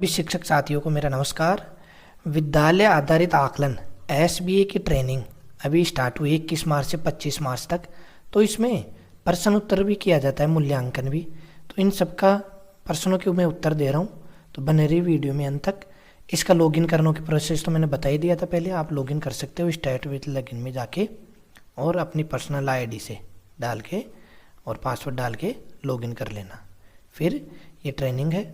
सभी शिक्षक साथियों को मेरा नमस्कार। विद्यालय आधारित आकलन एसबीए की ट्रेनिंग अभी स्टार्ट हुई 21 मार्च से 25 मार्च तक। तो इसमें प्रश्न उत्तर भी किया जाता है, मूल्यांकन भी। तो इन सब का प्रश्नों के मैं उत्तर दे रहा हूँ, तो बने रही वीडियो में अंत तक। इसका लॉगिन करने की प्रोसेस तो मैंने बता ही दिया था पहले। आप लॉगिन कर सकते हो स्टार्ट विद लॉगिन में जाके और अपनी पर्सनल आईडी से डाल के और पासवर्ड डाल के लॉगिन कर लेना। फिर ये ट्रेनिंग है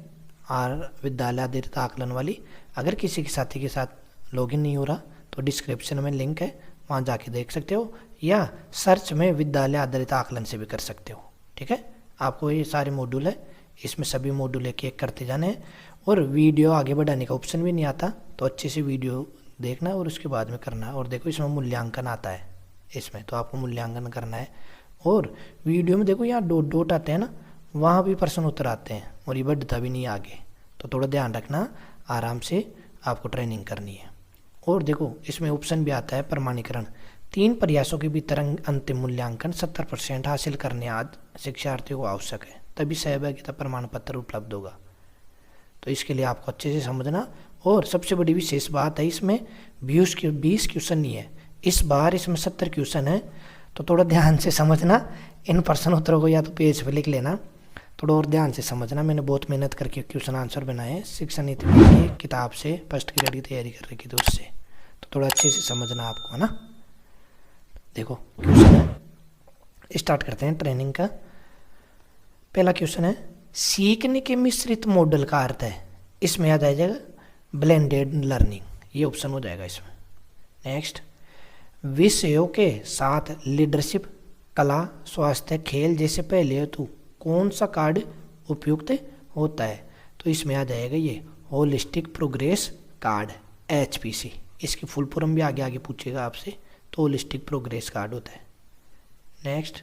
विद्यालय आधारित आकलन वाली। अगर किसी के साथी के साथ लॉगिन नहीं हो रहा तो डिस्क्रिप्शन में लिंक है, वहाँ जाके देख सकते हो, या सर्च में विद्यालय आधारित आकलन से भी कर सकते हो। ठीक है, आपको ये सारे मॉड्यूल है, इसमें सभी मॉड्यूल एक एक करते जाने हैं। और वीडियो आगे बढ़ाने का ऑप्शन भी नहीं आता, तो अच्छे से वीडियो देखना और उसके बाद में करना। और देखो इसमें मूल्यांकन आता है, इसमें तो आपको मूल्यांकन करना है। और वीडियो में देखो यहाँ डॉट डॉट आते हैं ना, वहाँ भी प्रश्न उत्तर आते हैं और ये बढ़ता भी नहीं आगे। तो थोड़ा ध्यान रखना, आराम से आपको ट्रेनिंग करनी है। और देखो इसमें ऑप्शन भी आता है प्रमाणीकरण। 3 प्रयासों के भीतर अंतिम मूल्यांकन 70% हासिल करने आदि शिक्षार्थियों को आवश्यक है, तभी सहभागिता प्रमाण पत्र उपलब्ध होगा। तो इसके लिए आपको अच्छे से समझना। और सबसे बड़ी विशेष बात है, इसमें 20 क्वेश्चन नहीं है, इस बार इसमें 70 क्वेश्चन है। तो थोड़ा ध्यान से समझना। इन प्रश्न उत्तरों को या तो पेज पे लिख लेना, थोड़ा और ध्यान से समझना। मैंने बहुत मेहनत करके क्वेश्चन आंसर बनाए हैं शिक्षा नीति की किताब से, फर्स्ट ग्रेड की तैयारी कर रही थी उससे। तो थोड़ा अच्छे से समझना आपको, है ना। देखो क्वेश्चन है, स्टार्ट करते हैं ट्रेनिंग का। पहला क्वेश्चन है, सीखने के मिश्रित मॉडल का अर्थ है। इसमें याद आ जाएगा ब्लेंडेड लर्निंग, ये ऑप्शन हो जाएगा इसमें। नेक्स्ट, विषयों के साथ लीडरशिप, कला, स्वास्थ्य, खेल जैसे पहले हेतु कौन सा कार्ड उपयुक्त होता है। तो इसमें आ जाएगा ये होलिस्टिक प्रोग्रेस कार्ड, HPC। इसकी फुल फॉर्म भी आगे आगे पूछेगा आपसे, तो होलिस्टिक प्रोग्रेस कार्ड होता है। नेक्स्ट,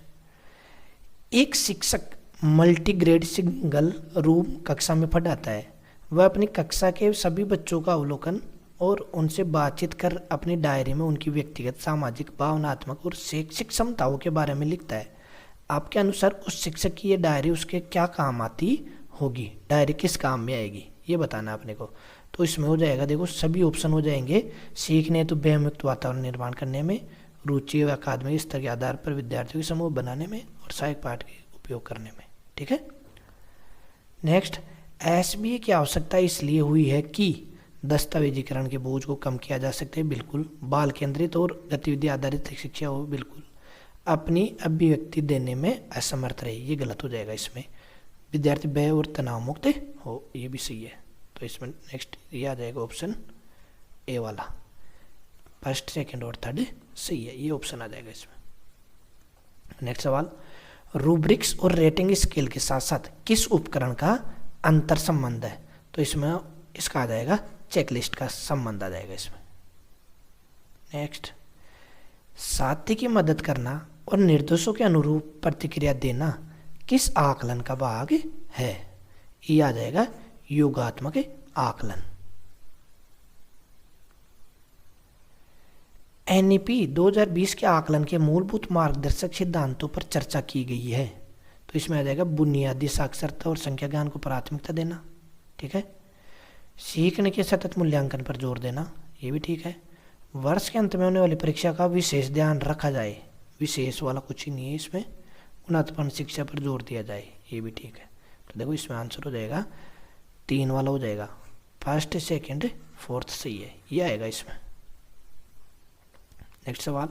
एक शिक्षक मल्टीग्रेड सिंगल रूम कक्षा में पढ़ाता है। वह अपनी कक्षा के सभी बच्चों का अवलोकन और उनसे बातचीत कर अपनी डायरी में उनकी व्यक्तिगत, सामाजिक, भावनात्मक और शैक्षिक क्षमताओं के बारे में लिखता है। आपके अनुसार उस शिक्षक की ये डायरी उसके क्या काम आती होगी, डायरी किस काम में आएगी, ये बताना अपने को। तो इसमें हो जाएगा, देखो सभी ऑप्शन हो जाएंगे। सीखने तो भयमुक्त वातावरण निर्माण करने में, रुचि व अकादमिक स्तर के आधार पर विद्यार्थियों के समूह बनाने में और सहायक पाठ के उपयोग करने में। ठीक है। नेक्स्ट, SBA की आवश्यकता इसलिए हुई है कि दस्तावेजीकरण के बोझ को कम किया जा सकता है, बिल्कुल। बाल केंद्रित और गतिविधि आधारित शिक्षा हो, बिल्कुल। अपनी अभिव्यक्ति देने में असमर्थ रहे, ये गलत हो जाएगा। इसमें विद्यार्थी भय और तनाव मुक्त हो, ये भी सही है। तो इसमें नेक्स्ट ये आ जाएगा ऑप्शन ए वाला, फर्स्ट, सेकंड और थर्ड सही है, ये ऑप्शन आ जाएगा इसमें। नेक्स्ट सवाल, रूब्रिक्स और रेटिंग स्केल के साथ साथ किस उपकरण का अंतर संबंध है। तो इसमें इसका आ जाएगा चेकलिस्ट का संबंध आ जाएगा इसमें। नेक्स्ट, साथी की मदद करना और निर्देशों के अनुरूप प्रतिक्रिया देना किस आकलन का भाग है। ये आ जाएगा योगात्मक आकलन। NEP 2020 के आकलन के मूलभूत मार्गदर्शक सिद्धांतों पर चर्चा की गई है। तो इसमें आ जाएगा बुनियादी साक्षरता और संख्या ज्ञान को प्राथमिकता देना। ठीक है। सीखने के सतत मूल्यांकन पर जोर देना, ये भी ठीक है। वर्ष के अंत में होने वाली परीक्षा का विशेष ध्यान रखा जाए, विशेष वाला कुछ ही नहीं है इसमें, गुणात्मक शिक्षा पर जोर दिया जाए, ये भी ठीक है। तो देखो इसमें आंसर हो जाएगा 3 वाला हो जाएगा, फर्स्ट, सेकंड, फोर्थ सही है, ये आएगा इसमें। नेक्स्ट सवाल,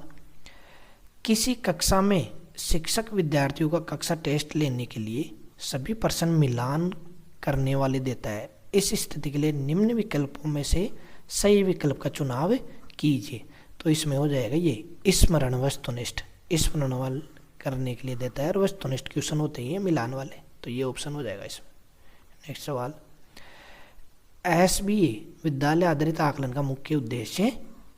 किसी कक्षा में शिक्षक विद्यार्थियों का कक्षा टेस्ट लेने के लिए सभी प्रश्न मिलान करने वाले देता है। इस स्थिति के लिए निम्न विकल्पों में से सही विकल्प का चुनाव कीजिए। तो इसमें हो जाएगा ये स्मरण वस्तुनिष्ठ, स्मरण वाल करने के लिए देता है, और वस्तुनिष्ठ क्वेश्चन होते ही है मिलान वाले, तो ये ऑप्शन हो जाएगा इसमें। नेक्स्ट सवाल, SBA विद्यालय आधारित आकलन का मुख्य उद्देश्य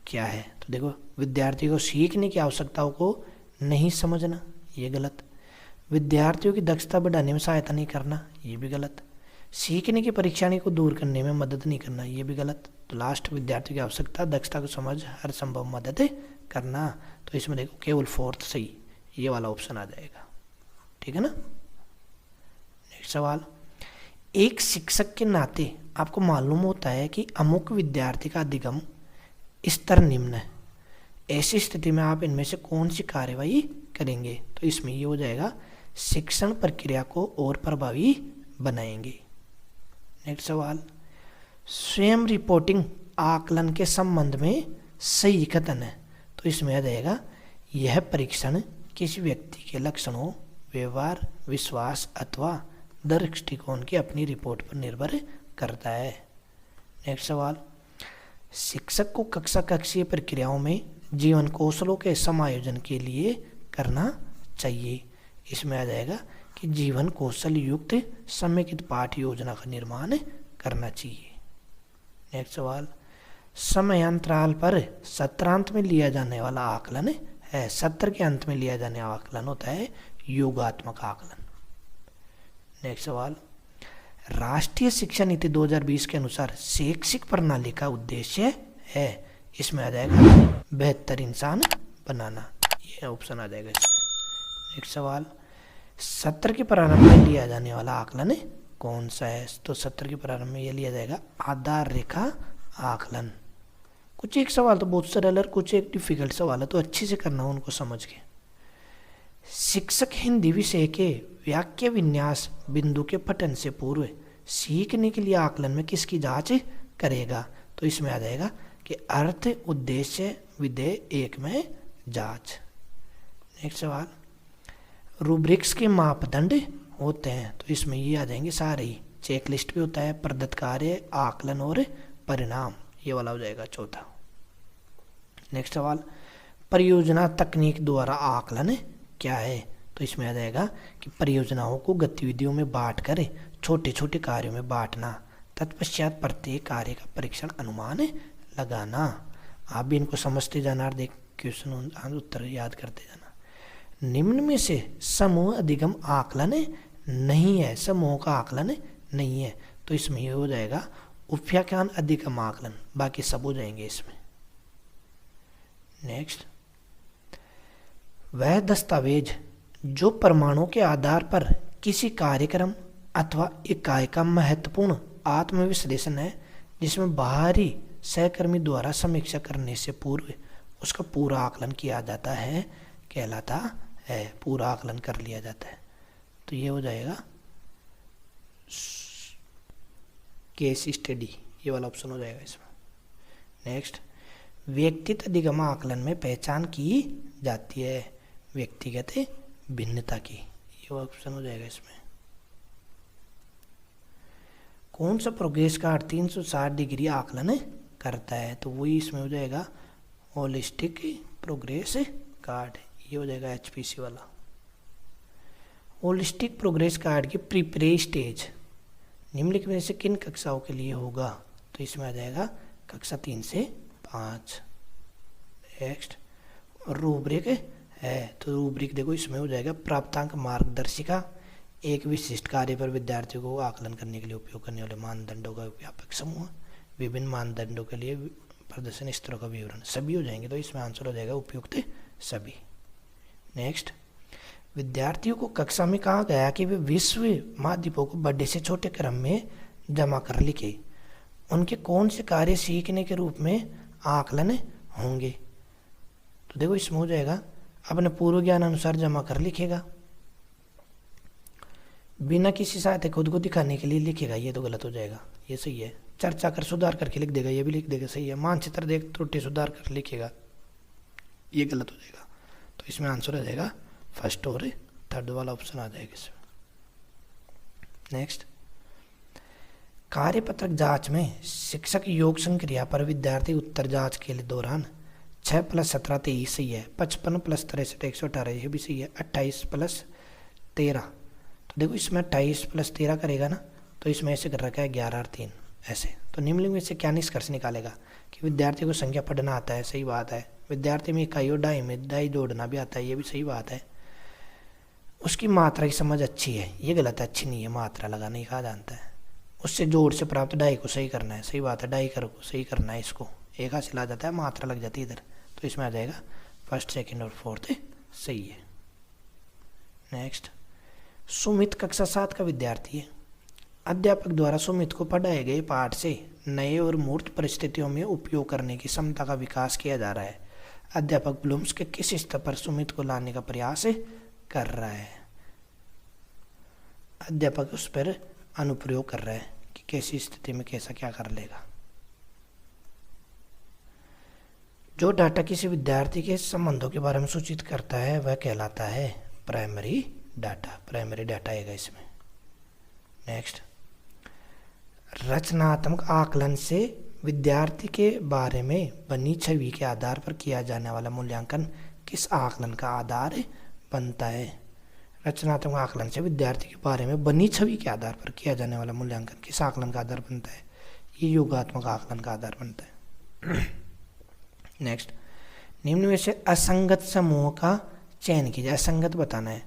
क्या है। तो देखो, विद्यार्थियों को सीखने की आवश्यकताओं को नहीं समझना, ये गलत। विद्यार्थियों की दक्षता बढ़ाने में सहायता नहीं करना, ये भी गलत। सीखने की परेशानी को दूर करने में मदद नहीं करना, ये भी गलत। तो लास्ट, विद्यार्थियों की आवश्यकता, दक्षता को समझ, हर संभव मदद करना। तो इसमें देखो केवल फोर्थ सही, ये वाला ऑप्शन आ जाएगा। ठीक है ना। नेक्स्ट सवाल, एक शिक्षक के नाते आपको मालूम होता है कि अमुक विद्यार्थी का अधिगम स्तर निम्न है, ऐसी स्थिति में आप इनमें से कौन सी कार्यवाही करेंगे? तो इसमें ये हो जाएगा शिक्षण प्रक्रिया को और प्रभावी बनाएंगे। नेक्स्ट सवाल, स्वयं रिपोर्टिंग आकलन के संबंध में सही कथन है। तो इसमें आ जाएगा यह परीक्षण किसी व्यक्ति के लक्षणों, व्यवहार, विश्वास अथवा दृष्टिकोण की अपनी रिपोर्ट पर निर्भर करता है। नेक्स्ट सवाल, शिक्षक को कक्षा कक्षीय प्रक्रियाओं में जीवन कौशलों के समायोजन के लिए करना चाहिए। इसमें आ जाएगा कि जीवन कौशल युक्त समेकित पाठ योजना का निर्माण करना चाहिए। नेक्स्ट सवाल, समयांतराल पर सत्रांत में लिया जाने वाला आकलन है। सत्र के अंत में लिया जाने वाला आकलन होता है योगात्मक आकलन। नेक्स्ट सवाल, राष्ट्रीय शिक्षा नीति 2020 के अनुसार शैक्षिक प्रणाली का उद्देश्य है। इसमें आ जाएगा बेहतर इंसान बनाना, ये ऑप्शन आ जाएगा इसमें। नेक्स्ट सवाल, सत्र के प्रारंभ में लिया जाने वाला आकलन कौन सा है? तो सत्र के प्रारंभ में यह लिया जाएगा आधार रेखा आकलन। कुछ एक सवाल तो बहुत सरल और कुछ एक डिफिकल्ट सवाल है, तो अच्छे से करना उनको समझ के। शिक्षक हिंदी विषय के वाक्य विन्यास बिंदु के पठन से पूर्व सीखने के लिए आकलन में किसकी जांच करेगा? तो इसमें आ जाएगा कि अर्थ, उद्देश्य, विधेय एक में जांच। नेक्स्ट सवाल, रूब्रिक्स के मापदंड होते हैं। तो इसमें ये आ जाएंगे सारे ही, चेक लिस्ट भी होता है, प्रदत्त कार्य, आकलन और परिणाम, ये वाला हो जाएगा चौथा। नेक्स्ट सवाल, परियोजना तकनीक द्वारा आकलन क्या है? तो इसमें आ जाएगा कि परियोजनाओं को गतिविधियों में बांट कर छोटे छोटे कार्यों में बांटना, तत्पश्चात प्रत्येक कार्य का परीक्षण अनुमान लगाना। आप भी इनको समझते जाना और देख क्वेश्चन उत्तर याद करते जाना। निम्न में से समूह अधिगम आकलन नहीं है, समूह का आकलन नहीं है। तो इसमें ये हो जाएगा उपव्याख्यान अधिगम आकलन, बाकी सब हो जाएंगे इसमें। नेक्स्ट, वह दस्तावेज जो परमाणु के आधार पर किसी कार्यक्रम अथवा इकाई का महत्वपूर्ण आत्मविश्लेषण है, जिसमें बाहरी सहकर्मी द्वारा समीक्षा करने से पूर्व उसका पूरा आकलन किया जाता है, कहलाता है, पूरा आकलन कर लिया जाता है। तो ये हो जाएगा केस स्टडी, ये वाला ऑप्शन हो जाएगा इसमें। नेक्स्ट, व्यक्तिगत अधिगम आकलन में पहचान की जाती है व्यक्तिगत भिन्नता की, ये ऑप्शन हो जाएगा इसमें। कौन सा प्रोग्रेस कार्ड 360 डिग्री आकलन करता है? तो वही इसमें हो जाएगा होलिस्टिक प्रोग्रेस कार्ड, ये हो जाएगा HPC वाला। होलिस्टिक प्रोग्रेस कार्ड की प्रीप्रे स्टेज निम्नलिखित में से किन कक्षाओं के लिए होगा? तो इसमें आ जाएगा कक्षा 3 से 5। नेक्स्ट, रूब्रिक है, तो रूब्रिक देखो इसमें हो जाएगा प्राप्तांक मार्गदर्शिका, एक विशिष्ट कार्य पर विद्यार्थियों को आकलन करने के लिए उपयोग करने वाले मानदंडों का व्यापक समूह, विभिन्न मानदंडों के लिए प्रदर्शन स्तरों का विवरण, सभी हो जाएंगे। तो इसमें आंसर हो जाएगा उपयुक्त सभी। नेक्स्ट, विद्यार्थियों को कक्षा में कहा गया कि वे विश्व माध्यमों को बड़े से छोटे क्रम में जमा कर लिखे, उनके कौन से कार्य सीखने के रूप में आकलन होंगे? तो देखो इसमें हो जाएगा अपने पूर्व ज्ञान अनुसार जमा कर लिखेगा, बिना किसी सहायता खुद को दिखाने के लिए लिखेगा, ये तो गलत हो जाएगा, ये सही है। चर्चा कर सुधार करके लिख देगा, ये भी लिख देगा, सही है। मानचित्र देख त्रुटि सुधार कर लिखेगा, ये गलत हो जाएगा। तो इसमें आंसर हो जाएगा फर्स्ट और थर्ड वाला ऑप्शन आ जाएगा इसमें। नेक्स्ट, कार्यपत्रक जांच में शिक्षक योग संक्रिया पर विद्यार्थी उत्तर जांच के लिए दौरान 6 + 17 23 सही है, 55 + 63 118 ये भी सही है, 28 + 13। तो देखो इसमें 28 + 13 करेगा ना, तो इसमें ऐसे कर रखा है 11 और 3 ऐसे। तो निम्नलिखित में से क्या निष्कर्ष निकालेगा? कि विद्यार्थी को संख्या पढ़ना आता है, सही बात है। विद्यार्थी में इकाई और डाई में डाई जोड़ना भी आता है, ये भी सही बात है। उसकी मात्रा की समझ अच्छी है, ये गलत है, अच्छी नहीं है, मात्रा लगाना ही कहा जानता है। उससे जोड़ से प्राप्त डाई को सही करना है, सही बात है, डाई कर को सही करना है, इसको एक हासिल आ जाता है, मात्रा लग जाती है इधर। तो इसमें आ जाएगा फर्स्ट, सेकंड और फोर्थ सही है। नेक्स्ट, सुमित कक्षा 7 का विद्यार्थी है, अध्यापक द्वारा सुमित को पढ़ाए गए पाठ से नए और मूर्त परिस्थितियों में उपयोग करने की क्षमता का विकास किया जा रहा है। अध्यापक ब्लूम्स के किस स्तर पर सुमित को लाने का प्रयास कर रहा है? अध्यापक उस पर अनुप्रयोग कर रहा है कि कैसी स्थिति में कैसा क्या कर लेगा। जो डाटा किसी विद्यार्थी के संबंधों के बारे में सूचित करता है वह कहलाता है प्राइमरी डाटा। प्राइमरी डाटा आएगा इसमें। नेक्स्ट, रचनात्मक आकलन से विद्यार्थी के बारे में बनी छवि के आधार पर किया जाने वाला मूल्यांकन किस आकलन का आधार बनता है? रचनात्मक आकलन से विद्यार्थी के बारे में बनी छवि के आधार पर किया जाने वाला मूल्यांकन किस आकलन का आधार बनता है? ये योगात्मक आकलन का आधार बनता है। नेक्स्ट, निम्न में से असंगत समूह का चयन कीजिए। असंगत बताना है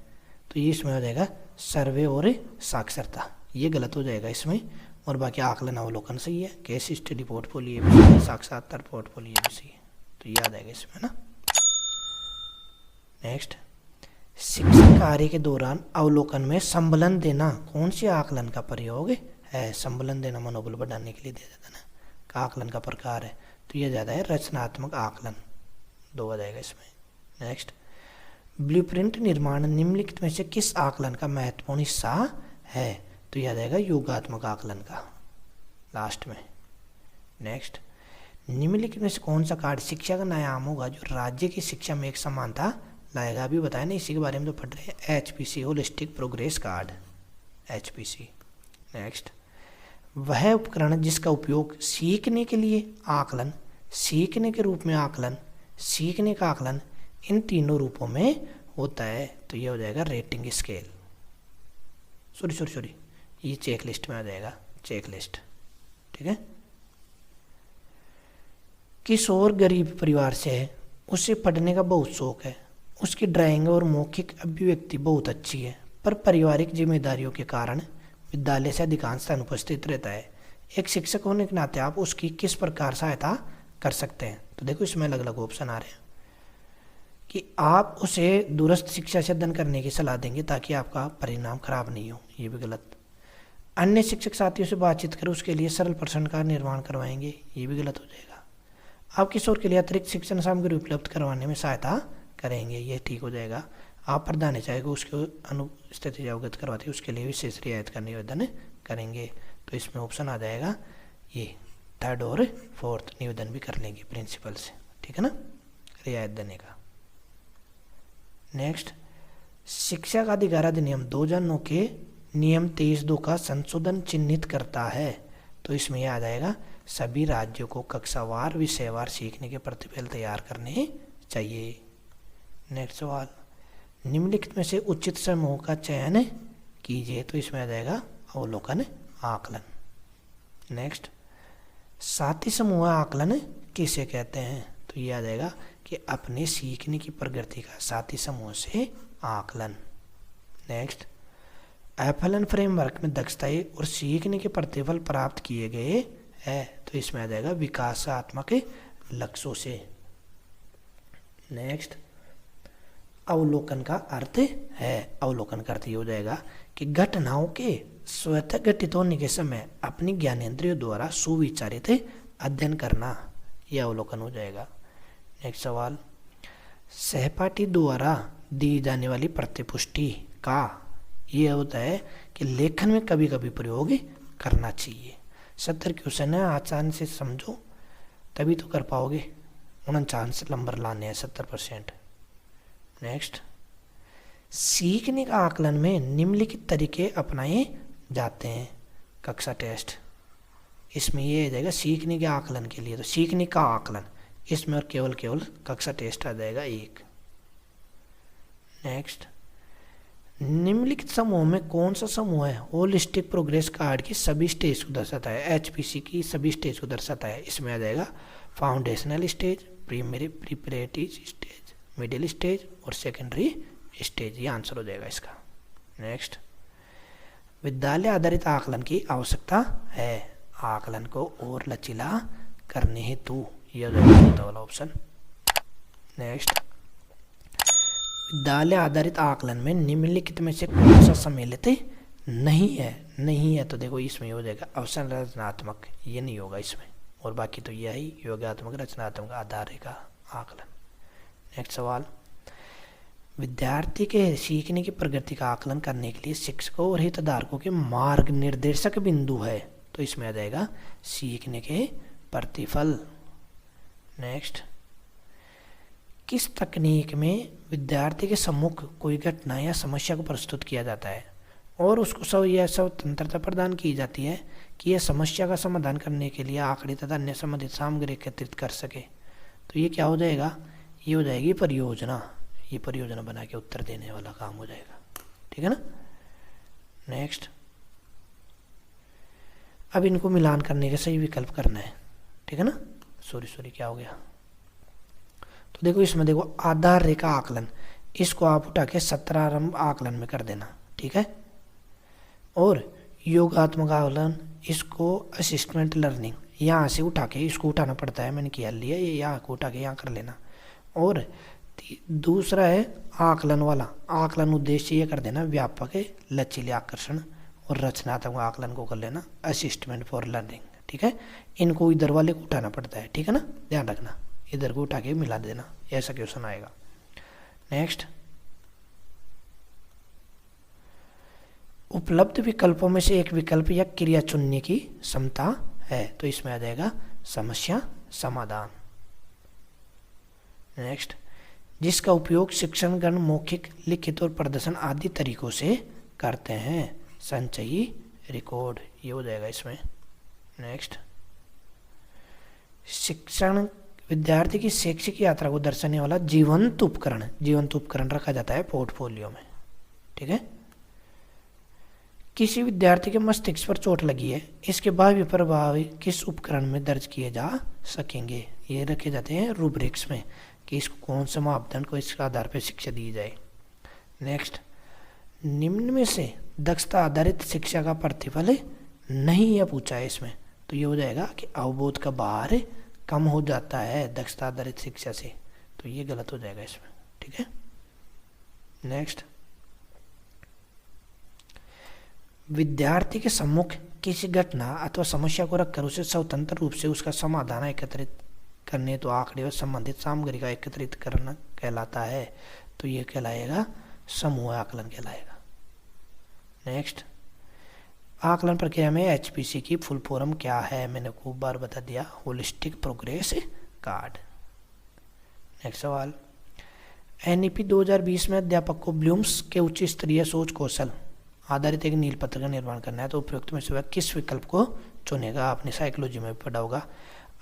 तो ये इसमें हो जाएगा सर्वे और साक्षरता, ये गलत हो जाएगा इसमें। और बाकी आकलन अवलोकन सही है। केस स्टडी पोर्टफोलियो भी सही है, साक्षात्कार पोर्टफोलियो भी सही है, तो याद आएगा इसमें ना। नेक्स्ट, शिक्षण कार्य के दौरान अवलोकन में संबलन देना कौन सी आकलन का प्रयोग है? संबलन देना मनोबल बढ़ाने के लिए दिया जाता है ना, का आकलन का प्रकार है, तो यह ज़्यादा है रचनात्मक आकलन, 2 आ जाएगा इसमें। नेक्स्ट, ब्लूप्रिंट निर्माण निम्नलिखित में से किस आकलन का महत्वपूर्ण हिस्सा है? तो यह आ जाएगा योगात्मक आकलन का लास्ट में। नेक्स्ट, निम्नलिखित में से कौन सा कार्य शिक्षा का नया आयाम होगा जो राज्य की शिक्षा में एक समानता लाएगा? अभी बताया ना, इसी के बारे में तो पढ़ रहे हैं। HPC holistic progress card, HPC। Next, वह उपकरण जिसका उपयोग सीखने के लिए आकलन, सीखने के रूप में आकलन, सीखने का आकलन, इन तीनों रूपों में होता है, तो ये हो जाएगा रेटिंग स्केल। सॉरी, ये चेक लिस्ट में आ जाएगा, चेक लिस्ट, ठीक है। किशोर गरीब परिवार से है, उसे पढ़ने का बहुत शौक है, उसकी ड्राइंग और मौखिक अभिव्यक्ति बहुत अच्छी है, पर पारिवारिक जिम्मेदारियों के कारण विद्यालय से अधिकांश अनुपस्थित रहता है। एक शिक्षक होने के नाते आप उसकी किस प्रकार सहायता कर सकते हैं? तो देखो इसमें अलग अलग ऑप्शन आ रहे हैं कि आप उसे दूरस्थ शिक्षा से अध्ययन करने की सलाह देंगे ताकि आपका परिणाम खराब नहीं हो, ये भी गलत। अन्य शिक्षक साथियों से बातचीत कर उसके लिए सरल प्रश्न का निर्माण करवाएंगे, ये भी गलत हो जाएगा। आप किशोर के लिए अतिरिक्त शिक्षण सामग्री उपलब्ध करवाने में सहायता करेंगे, ये ठीक हो जाएगा। आप प्रदान चाहेगा उसके अनुस्थिति अवगत करवाते उसके लिए विशेष रियायत का निवेदन करेंगे, तो इसमें ऑप्शन आ जाएगा ये 3rd और 4th निवेदन भी कर लेंगे प्रिंसिपल से, ठीक है ना, रियायत देने का। नेक्स्ट, शिक्षा का अधिकार अधिनियम 2009 के नियम 23(2) का संशोधन चिन्हित करता है, तो इसमें यह आ जाएगा सभी राज्यों को कक्षावार विषयवार सीखने के प्रतिफल तैयार करने चाहिए। नेक्स्ट सवाल, निम्नलिखित में से उचित समूह का चयन कीजिए, तो इसमें आ जाएगा अवलोकन आकलन। नेक्स्ट, साथी समूह आकलन किसे कहते हैं? तो ये आ जाएगा कि अपने सीखने की प्रगति का साथी समूह से आकलन। नेक्स्ट, एफएलएन फ्रेमवर्क में दक्षताएं और सीखने के प्रतिफल प्राप्त किए गए हैं, तो इसमें आ जाएगा विकासात्मक लक्ष्यों से। नेक्स्ट, अवलोकन का अर्थ है, अवलोकन का अर्थ ये हो जाएगा कि घटनाओं के स्वतः घटित होने के समय अपनी ज्ञानेंद्रियों द्वारा सुविचारित अध्ययन करना, यह अवलोकन हो जाएगा। नेक्स्ट सवाल, सहपाठी द्वारा दी जाने वाली प्रतिपुष्टि का ये होता है कि लेखन में कभी कभी प्रयोग करना चाहिए। 70 क्वेश्चन है, आसान से समझो तभी तो कर पाओगे। 49 नंबर लाने हैं, 70%। नेक्स्ट, सीखने का आकलन में निम्नलिखित तरीके अपनाए जाते हैं। कक्षा टेस्ट, इसमें ये आ जाएगा सीखने के आकलन के लिए, तो सीखने का आकलन इसमें और केवल कक्षा टेस्ट आ जाएगा 1। नेक्स्ट, निम्नलिखित समूह में कौन सा समूह है होलिस्टिक प्रोग्रेस कार्ड की सभी स्टेज को दर्शाता है? HPC की सभी स्टेज को दर्शाता है, इसमें आ जाएगा foundational stage, preparatory stage, middle stage और सेकेंडरी स्टेज, ये आंसर हो जाएगा इसका। नेक्स्ट, विद्यालय आधारित आकलन की आवश्यकता है आकलन को और लचीला करने हेतु, यह चौथा वाला ऑप्शन। नेक्स्ट, विद्यालय आधारित आकलन में निम्नलिखित में से कौन सा सम्मिलित नहीं है तो देखो इसमें हो जाएगा अवसंरचनात्मक, ये नहीं होगा इसमें, और बाकी तो यही योगात्मक रचनात्मक आधार रेखा आकलन। नेक्स्ट सवाल, विद्यार्थी के सीखने की प्रगति का आकलन करने के लिए शिक्षकों और हितधारकों के मार्ग निर्देशक बिंदु है, तो इसमें आ जाएगा सीखने के प्रतिफल। नेक्स्ट, किस तकनीक में विद्यार्थी के सम्मुख कोई घटना या समस्या को प्रस्तुत किया जाता है और उसको स्वतंत्रता प्रदान की जाती है कि यह समस्या का समाधान करने के लिए आंकड़े तथा अन्य संबंधित सामग्री एकत्रित कर सके, तो ये क्या हो जाएगा, ये हो जाएगी परियोजना। ये परियोजना बना के उत्तर देने वाला काम हो जाएगा, ठीक है ना। नेक्स्ट, अब इनको मिलान करने का सही विकल्प करना है, ठीक है ना। सॉरी क्या हो गया, तो देखो इसमें देखो आधार रेखा आकलन, इसको आप उठा के 17 आकलन में कर देना, ठीक है। और योगात्मक आकलन, इसको असिस्टेंट लर्निंग, यहाँ से उठा के इसको उठाना पड़ता है, मैंने किया लिया, ये यहाँ को उठा के यहाँ कर लेना। और दूसरा है आकलन वाला, आकलन उद्देश्य ये कर देना व्यापक है, लचीले आकर्षण, और रचनात्मक आकलन को कर लेना असिस्टमेंट फॉर लर्निंग, ठीक है। इनको इधर वाले को उठाना पड़ता है, ठीक है ना, ध्यान रखना, इधर को उठा के मिला देना, ऐसा क्वेश्चन आएगा। नेक्स्ट, उपलब्ध विकल्पों में से एक विकल्प या क्रिया चुनने की क्षमता है, तो इसमें आ जाएगा समस्या समाधान। नेक्स्ट, जिसका उपयोग शिक्षणगण मौखिक, लिखित और प्रदर्शन आदि तरीकों से करते हैं, संचयी रिकॉर्ड, ये हो जाएगा इसमें। नेक्स्ट, शिक्षण विद्यार्थी की शैक्षिक यात्रा को दर्शाने वाला जीवंत उपकरण रखा जाता है पोर्टफोलियो में, ठीक है। किसी विद्यार्थी के मस्तिष्क पर चोट लगी है, इसके भावी प्रभाव किस उपकरण में दर्ज किए जा सकेंगे, ये रखे जाते हैं रूब्रिक्स में, कि इसको कौन से मापदंड को इसके आधार पर शिक्षा दी जाए। नेक्स्ट, निम्न में से दक्षता आधारित शिक्षा का प्रतिफल नहीं यह पूछा है इसमें, तो ये हो जाएगा कि अवबोध का भार कम हो जाता है दक्षता आधारित शिक्षा से, तो ये गलत हो जाएगा इसमें, ठीक है। नेक्स्ट, विद्यार्थी के सम्मुख किसी घटना अथवा समस्या को रखकर उसे स्वतंत्र रूप से उसका समाधान एकत्रित करने तो आंकड़े और संबंधित सामग्री का एकत्रित करना कहलाता है, तो ये कहलाएगा समूह आकलन कहलाएगा। नेक्स्ट, आकलन प्रक्रिया में एचपीसी की फुल फॉर्म क्या है, मैंने खूब बार बता दिया, होलिस्टिक प्रोग्रेस कार्ड। नेक्स्ट सवाल, एनईपी 2020 में अध्यापक को ब्लूम्स के उच्च स्तरीय सोच कौशल आधारित एक नील पत्र का निर्माण करना है, तो उपयुक्त में से वह किस विकल्प को चुनेगा, आपने साइकोलॉजी में पढ़ा होगा,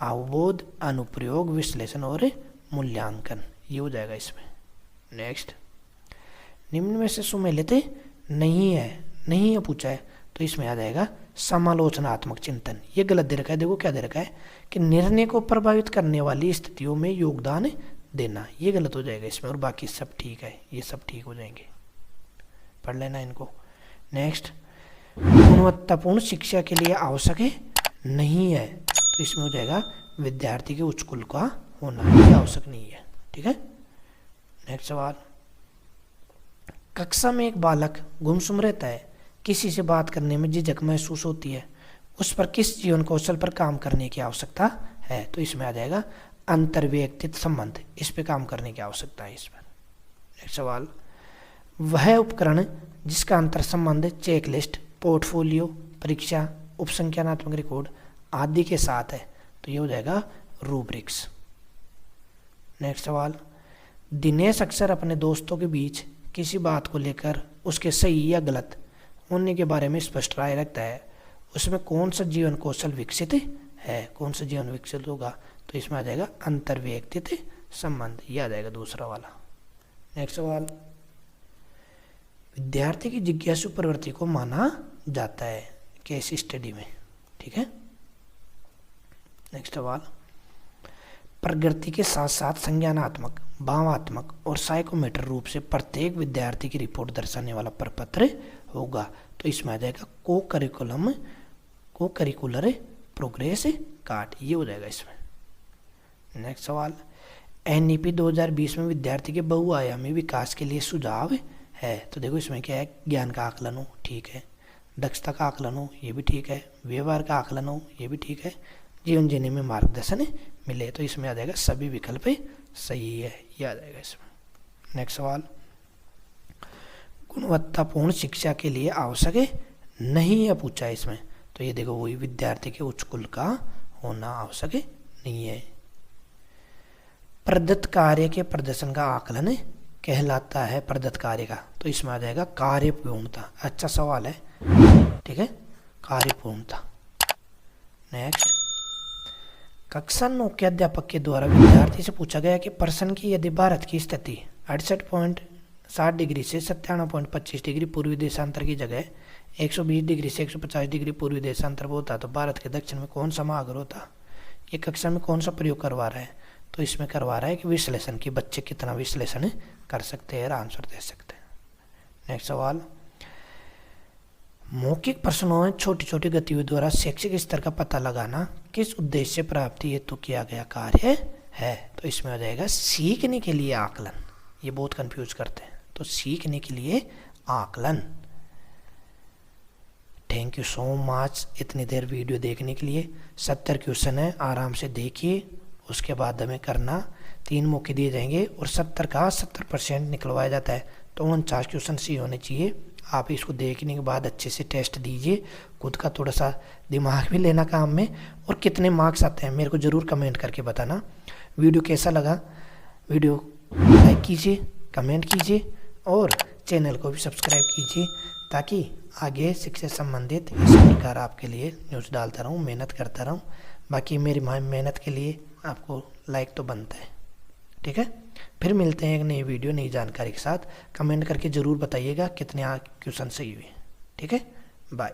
अवबोध, अनुप्रयोग, विश्लेषण और मूल्यांकन, ये हो जाएगा इसमें। नेक्स्ट, निम्न में से सुमेलित नहीं है पूछा है, तो इसमें आ जाएगा समालोचनात्मक चिंतन, ये गलत दे रखा है, देखो क्या दे रखा है कि निर्णय को प्रभावित करने वाली स्थितियों में योगदान देना, ये गलत हो जाएगा इसमें, और बाकी सब ठीक है, ये सब ठीक हो जाएंगे, पढ़ लेना इनको। नेक्स्ट, गुणवत्तापूर्ण शिक्षा के लिए आवश्यक नहीं है, तो इसमें हो जाएगा विद्यार्थी के उच्च कुल का होना, ये आवश्यक नहीं है, ठीक है। नेक्स्ट सवाल, कक्षा में एक बालक गुमसुम रहता है, किसी से बात करने में झिझक महसूस होती है, उस पर किस जीवन कौशल पर काम करने की आवश्यकता है, तो इसमें आ जाएगा अंतर्वैयक्तिक संबंध, इस पे काम करने की आवश्यकता है इस पर। नेक्स्ट सवाल, वह उपकरण जिसका अंतर संबंध चेकलिस्ट, पोर्टफोलियो, परीक्षा, उपसंख्यानात्मक रिकॉर्ड आदि के साथ है, तो ये हो जाएगा रूब्रिक्स। नेक्स्ट सवाल, दिनेश अक्सर अपने दोस्तों के बीच किसी बात को लेकर उसके सही या गलत होने के बारे में स्पष्ट राय रखता है, उसमें कौन सा जीवन कौशल विकसित है, कौन सा जीवन विकसित होगा, तो इसमें आ जाएगा अंतर्वैयक्तिक संबंध, ये आ जाएगा दूसरा वाला। नेक्स्ट सवाल, विद्यार्थी की जिज्ञासु प्रवृत्ति को माना जाता है केस स्टडी में, ठीक है। नेक्स्ट सवाल, प्रगति के साथ साथ संज्ञानात्मक, भावात्मक और साइकोमेट्रिक रूप से प्रत्येक विद्यार्थी की रिपोर्ट दर्शाने वाला प्रपत्र होगा, तो इसमें आ जाएगा को करिकुलर प्रोग्रेस कार्ड, ये हो जाएगा इसमें। नेक्स्ट सवाल, एनईपी 2020 में विद्यार्थी के बहुआयामी विकास के लिए सुझाव है, तो देखो इसमें क्या है, ज्ञान का आकलन हो, ठीक है, दक्षता का आकलन हो, ये भी ठीक है, व्यवहार का आकलन हो, ये भी ठीक है, जीवन जीने में मार्गदर्शन मिले, तो इसमें आ जाएगा सभी विकल्प सही है, ये आ जाएगा इसमें। नेक्स्ट सवाल, गुणवत्तापूर्ण शिक्षा के लिए आवश्यक नहीं है पूछा है इसमें, तो ये देखो वही विद्यार्थी के उच्च कुल का होना आवश्यक नहीं है। प्रदत्त कार्य के प्रदर्शन का आकलन कहलाता है प्रदत्त कार्य का, तो इसमें आ जाएगा कार्यपूर्णता। अच्छा सवाल है, ठीक है, कार्यपूर्णता। नेक्स्ट, कक्षा 9 के अध्यापक के द्वारा विद्यार्थी से पूछा गया कि प्रश्न की यदि भारत की स्थिति 68.60 डिग्री से 97.25 डिग्री पूर्वी देशांतर की जगह 120 डिग्री से 150 डिग्री पूर्वी देशांतर पर होता तो भारत के दक्षिण में कौन सा महासागर होता। ये कक्षा में कौन सा प्रयोग करवा रहा है, तो इसमें करवा रहा है कि विश्लेषण की, बच्चे कितना विश्लेषण कर सकते हैं और आंसर दे सकते हैं। नेक्स्ट सवाल, मौखिक प्रश्नों में छोटी छोटी गतिविधियों द्वारा शैक्षिक स्तर का पता लगाना किस उद्देश्य प्राप्ति हेतु किया गया कार्य है, तो इसमें आ जाएगा सीखने के लिए आकलन। ये बहुत कंफ्यूज करते हैं, तो सीखने के लिए आकलन। थैंक यू सो मच इतनी देर वीडियो देखने के लिए। 70 क्वेश्चन है, आराम से देखिए, उसके बाद हमें करना 3 मौके दिए जाएंगे और 70 का 70% निकलवाया जाता है, तो 49 क्वेश्चन सही होने चाहिए। आप इसको देखने के बाद अच्छे से टेस्ट दीजिए, खुद का थोड़ा सा दिमाग भी लेना काम में, और कितने मार्क्स आते हैं मेरे को ज़रूर कमेंट करके बताना। वीडियो कैसा लगा, वीडियो लाइक कीजिए, कमेंट कीजिए और चैनल को भी सब्सक्राइब कीजिए, ताकि आगे शिक्षा से संबंधित इसी प्रकार आपके लिए न्यूज़ डालता रहूँ, मेहनत करता रहूँ। बाकी मेरी मेहनत के लिए आपको लाइक तो बनता है, ठीक है। फिर मिलते हैं एक नई वीडियो नई जानकारी के साथ। कमेंट करके ज़रूर बताइएगा कितने क्वेश्चन सही हुए, ठीक है। बाय।